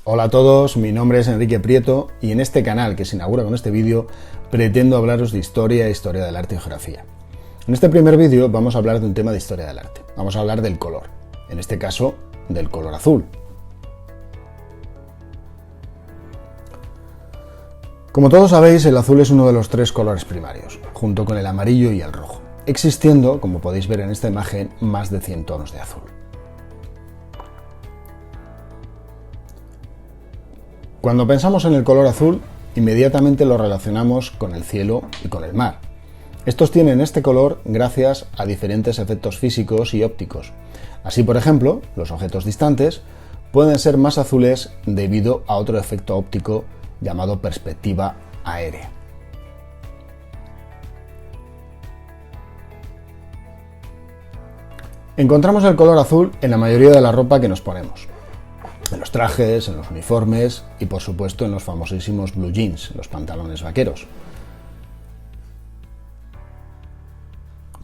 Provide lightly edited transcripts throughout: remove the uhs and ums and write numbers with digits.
Hola a todos, mi nombre es Enrique Prieto y en este canal que se inaugura con este vídeo pretendo hablaros de historia del arte y geografía. En este primer vídeo vamos a hablar de un tema de historia del arte. Vamos a hablar del color, en este caso del color azul. Como todos sabéis, el azul es uno de los tres colores primarios, junto con el amarillo y el rojo, existiendo, como podéis ver en esta imagen, más de 100 tonos de azul. Cuando pensamos en el color azul, inmediatamente lo relacionamos con el cielo y con el mar. Estos tienen este color gracias a diferentes efectos físicos y ópticos. Así, por ejemplo, los objetos distantes pueden ser más azules debido a otro efecto óptico llamado perspectiva aérea. Encontramos el color azul en la mayoría de la ropa que nos ponemos. En los trajes, en los uniformes y por supuesto en los famosísimos blue jeans, los pantalones vaqueros.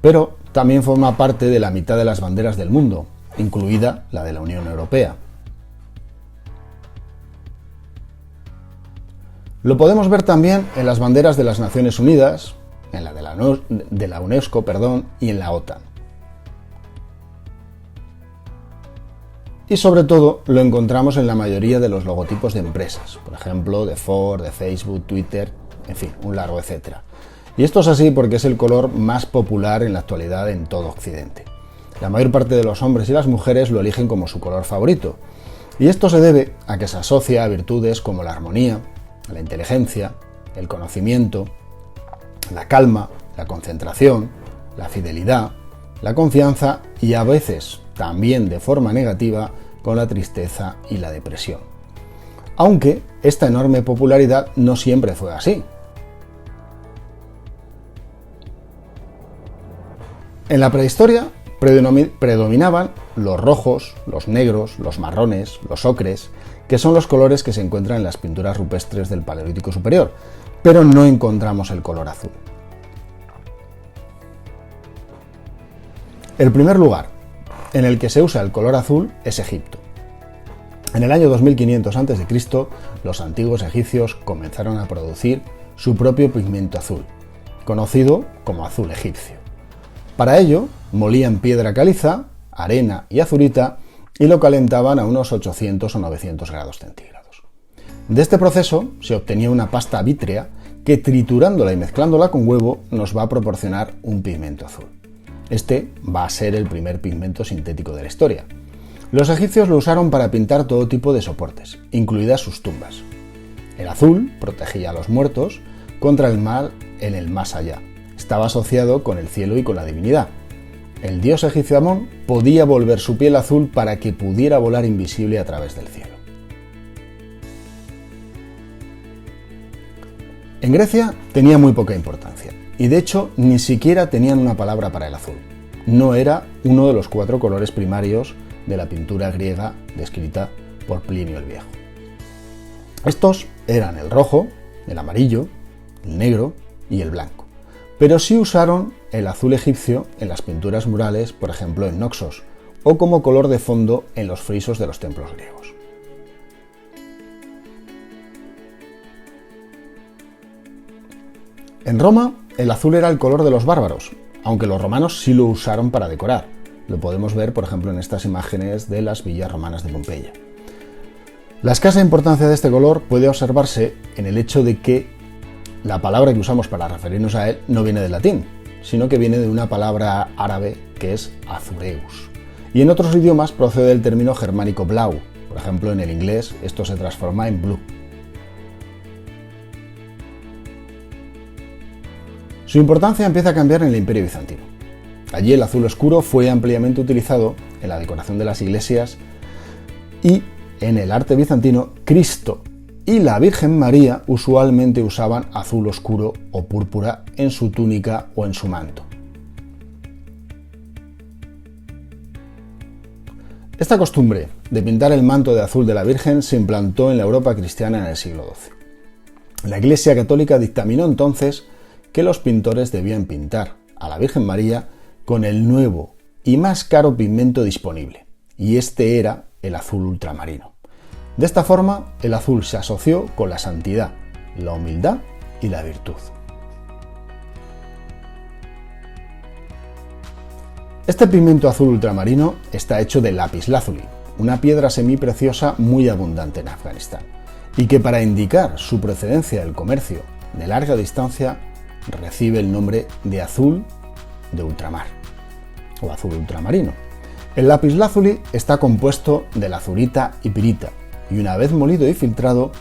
Pero también forma parte de la mitad de las banderas del mundo, incluida la de la Unión Europea. Lo podemos ver también en las banderas de las Naciones Unidas, en la de la UNESCO, y en la OTAN. Y sobre todo lo encontramos en la mayoría de los logotipos de empresas, por ejemplo de Ford, de Facebook, Twitter, en fin, un largo etcétera. Y esto es así porque es el color más popular en la actualidad en todo Occidente. La mayor parte de los hombres y las mujeres lo eligen como su color favorito. Y esto se debe a que se asocia a virtudes como la armonía, la inteligencia, el conocimiento, la calma, la concentración, la fidelidad, la confianza y a veces también de forma negativa con la tristeza y la depresión. Aunque esta enorme popularidad no siempre fue así. En la prehistoria predominaban los rojos, los negros, los marrones, los ocres, que son los colores que se encuentran en las pinturas rupestres del Paleolítico Superior, pero no encontramos el color azul. El primer lugar en el que se usa el color azul es Egipto. En el año 2500 a.C., los antiguos egipcios comenzaron a producir su propio pigmento azul, conocido como azul egipcio. Para ello, molían piedra caliza, arena y azurita y lo calentaban a unos 800 o 900 grados centígrados. De este proceso se obtenía una pasta vítrea que, triturándola y mezclándola con huevo, nos va a proporcionar un pigmento azul. Este va a ser el primer pigmento sintético de la historia. Los egipcios lo usaron para pintar todo tipo de soportes, incluidas sus tumbas. El azul protegía a los muertos contra el mal en el más allá. Estaba asociado con el cielo y con la divinidad. El dios egipcio Amón podía volver su piel azul para que pudiera volar invisible a través del cielo. En Grecia tenía muy poca importancia. Y de hecho ni siquiera tenían una palabra para el azul. No era uno de los 4 colores primarios de la pintura griega descrita por Plinio el Viejo. Estos eran el rojo, el amarillo, el negro y el blanco. Pero sí usaron el azul egipcio en las pinturas murales, por ejemplo en Noxos, o como color de fondo en los frisos de los templos griegos. En Roma, el azul era el color de los bárbaros, aunque los romanos sí lo usaron para decorar. Lo podemos ver, por ejemplo, en estas imágenes de las villas romanas de Pompeya. La escasa importancia de este color puede observarse en el hecho de que la palabra que usamos para referirnos a él no viene del latín, sino que viene de una palabra árabe que es azureus. Y en otros idiomas procede del término germánico blau. Por ejemplo, en el inglés esto se transforma en blue. Su importancia empieza a cambiar en el Imperio Bizantino. Allí el azul oscuro fue ampliamente utilizado en la decoración de las iglesias y en el arte bizantino, Cristo y la Virgen María usualmente usaban azul oscuro o púrpura en su túnica o en su manto. Esta costumbre de pintar el manto de azul de la Virgen se implantó en la Europa cristiana en el siglo XII. La Iglesia Católica dictaminó entonces que los pintores debían pintar a la Virgen María con el nuevo y más caro pigmento disponible, y este era el azul ultramarino. De esta forma, el azul se asoció con la santidad, la humildad y la virtud. Este pigmento azul ultramarino está hecho de lapislázuli, una piedra semipreciosa muy abundante en Afganistán, y que para indicar su procedencia del comercio de larga distancia recibe el nombre de azul de ultramar o azul ultramarino. El lapislázuli está compuesto de lazurita y pirita, y una vez molido y filtrado,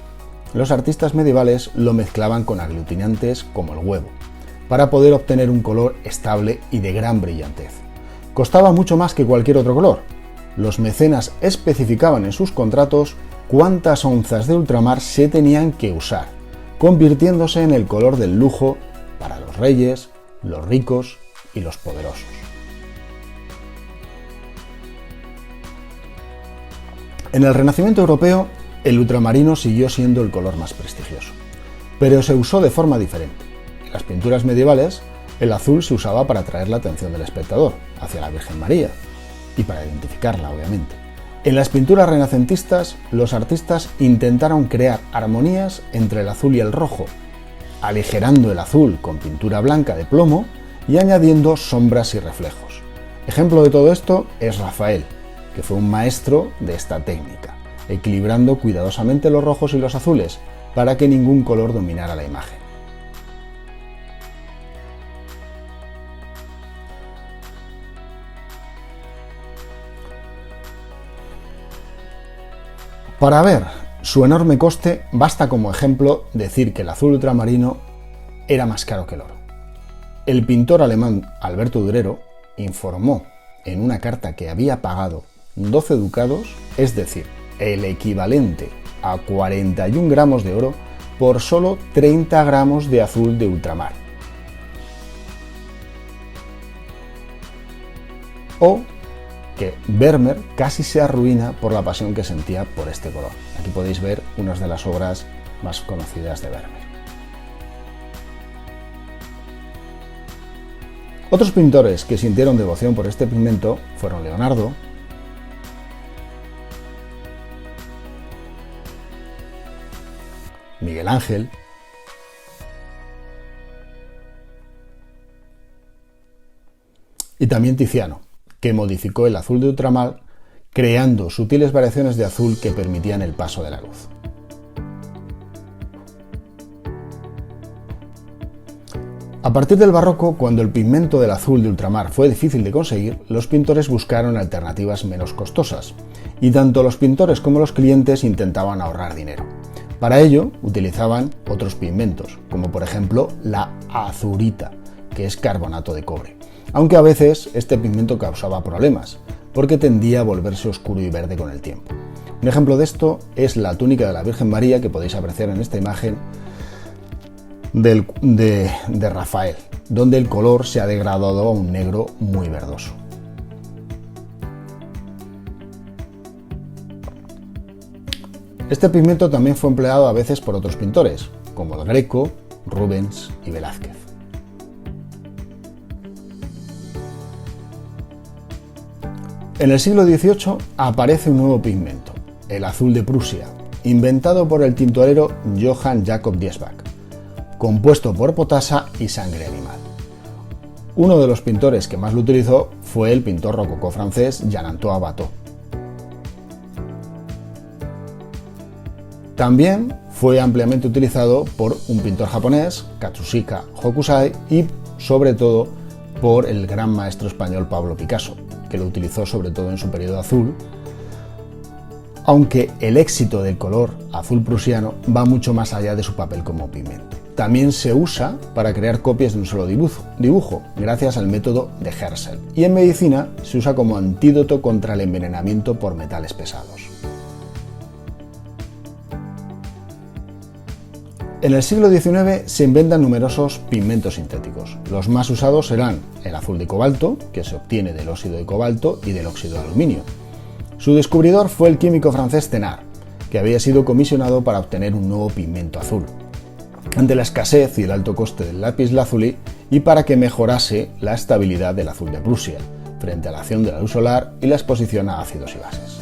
los artistas medievales lo mezclaban con aglutinantes como el huevo, para poder obtener un color estable y de gran brillantez. Costaba mucho más que cualquier otro color. Los mecenas especificaban en sus contratos cuántas onzas de ultramar se tenían que usar, convirtiéndose en el color del lujo para los reyes, los ricos y los poderosos. En el Renacimiento europeo, el ultramarino siguió siendo el color más prestigioso, pero se usó de forma diferente. En las pinturas medievales, el azul se usaba para atraer la atención del espectador hacia la Virgen María y para identificarla, obviamente. En las pinturas renacentistas, los artistas intentaron crear armonías entre el azul y el rojo, aligerando el azul con pintura blanca de plomo y añadiendo sombras y reflejos. Ejemplo de todo esto es Rafael, que fue un maestro de esta técnica, equilibrando cuidadosamente los rojos y los azules para que ningún color dominara la imagen. Para ver su enorme coste, basta como ejemplo decir que el azul ultramarino era más caro que el oro. El pintor alemán Alberto Durero informó en una carta que había pagado 12 ducados, es decir, el equivalente a 41 gramos de oro, por solo 30 gramos de azul de ultramar. O que Vermeer casi se arruina por la pasión que sentía por este color. Aquí podéis ver una de las obras más conocidas de Vermeer. Otros pintores que sintieron devoción por este pigmento fueron Leonardo, Miguel Ángel y también Tiziano, que modificó el azul de ultramar creando sutiles variaciones de azul que permitían el paso de la luz. A partir del barroco, cuando el pigmento del azul de ultramar fue difícil de conseguir, los pintores buscaron alternativas menos costosas, y tanto los pintores como los clientes intentaban ahorrar dinero. Para ello, utilizaban otros pigmentos, como por ejemplo la azurita, que es carbonato de cobre. Aunque a veces este pigmento causaba problemas, porque tendía a volverse oscuro y verde con el tiempo. Un ejemplo de esto es la túnica de la Virgen María, que podéis apreciar en esta imagen de Rafael, donde el color se ha degradado a un negro muy verdoso. Este pigmento también fue empleado a veces por otros pintores, como el Greco, Rubens y Velázquez. En el siglo XVIII aparece un nuevo pigmento, el azul de Prusia, inventado por el tintorero Johann Jacob Diesbach, compuesto por potasa y sangre animal. Uno de los pintores que más lo utilizó fue el pintor rococó francés Jean-Antoine Watteau. También fue ampliamente utilizado por un pintor japonés, Katsushika Hokusai, y sobre todo por el gran maestro español Pablo Picasso, que lo utilizó sobre todo en su periodo azul, aunque el éxito del color azul prusiano va mucho más allá de su papel como pigmento. También se usa para crear copias de un solo dibujo, gracias al método de Herschel, y en medicina se usa como antídoto contra el envenenamiento por metales pesados. En el siglo XIX se inventan numerosos pigmentos sintéticos. Los más usados serán el azul de cobalto, que se obtiene del óxido de cobalto y del óxido de aluminio. Su descubridor fue el químico francés Thenard, que había sido comisionado para obtener un nuevo pigmento azul, ante la escasez y el alto coste del lapislázuli y para que mejorase la estabilidad del azul de Prusia, frente a la acción de la luz solar y la exposición a ácidos y bases.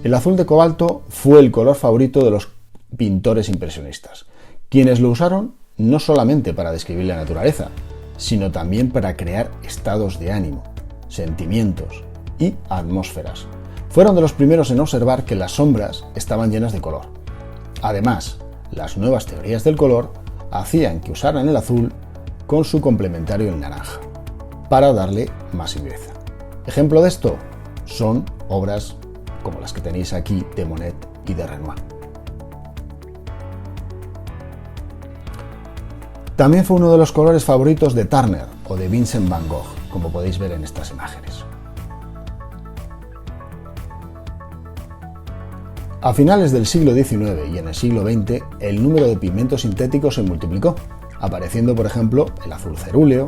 El azul de cobalto fue el color favorito de los pintores impresionistas, quienes lo usaron no solamente para describir la naturaleza, sino también para crear estados de ánimo, sentimientos y atmósferas. Fueron de los primeros en observar que las sombras estaban llenas de color. Además, las nuevas teorías del color hacían que usaran el azul con su complementario el naranja, para darle más viveza. Ejemplo de esto son obras como las que tenéis aquí de Monet y de Renoir. También fue uno de los colores favoritos de Turner o de Vincent van Gogh, como podéis ver en estas imágenes. A finales del siglo XIX y en el siglo XX, el número de pigmentos sintéticos se multiplicó, apareciendo por ejemplo el azul cerúleo,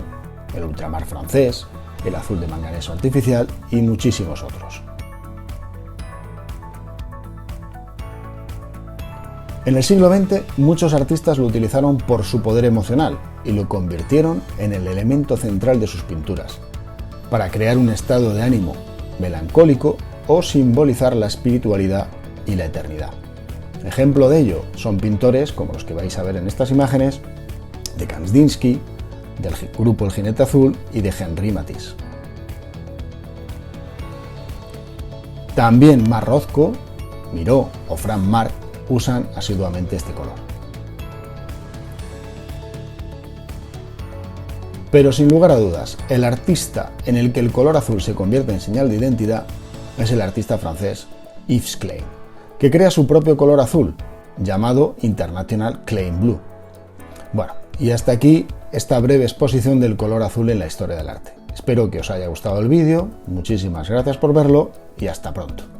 el ultramar francés, el azul de manganeso artificial y muchísimos otros. En el siglo XX, muchos artistas lo utilizaron por su poder emocional y lo convirtieron en el elemento central de sus pinturas, para crear un estado de ánimo melancólico o simbolizar la espiritualidad y la eternidad. Ejemplo de ello son pintores como los que vais a ver en estas imágenes de Kandinsky, del grupo El Jinete Azul y de Henri Matisse. También Marc Rothko, Miró o Frank Marc usan asiduamente este color. Pero sin lugar a dudas, el artista en el que el color azul se convierte en señal de identidad es el artista francés Yves Klein, que crea su propio color azul, llamado International Klein Blue. Bueno, y hasta aquí esta breve exposición del color azul en la historia del arte. Espero que os haya gustado el vídeo, muchísimas gracias por verlo y hasta pronto.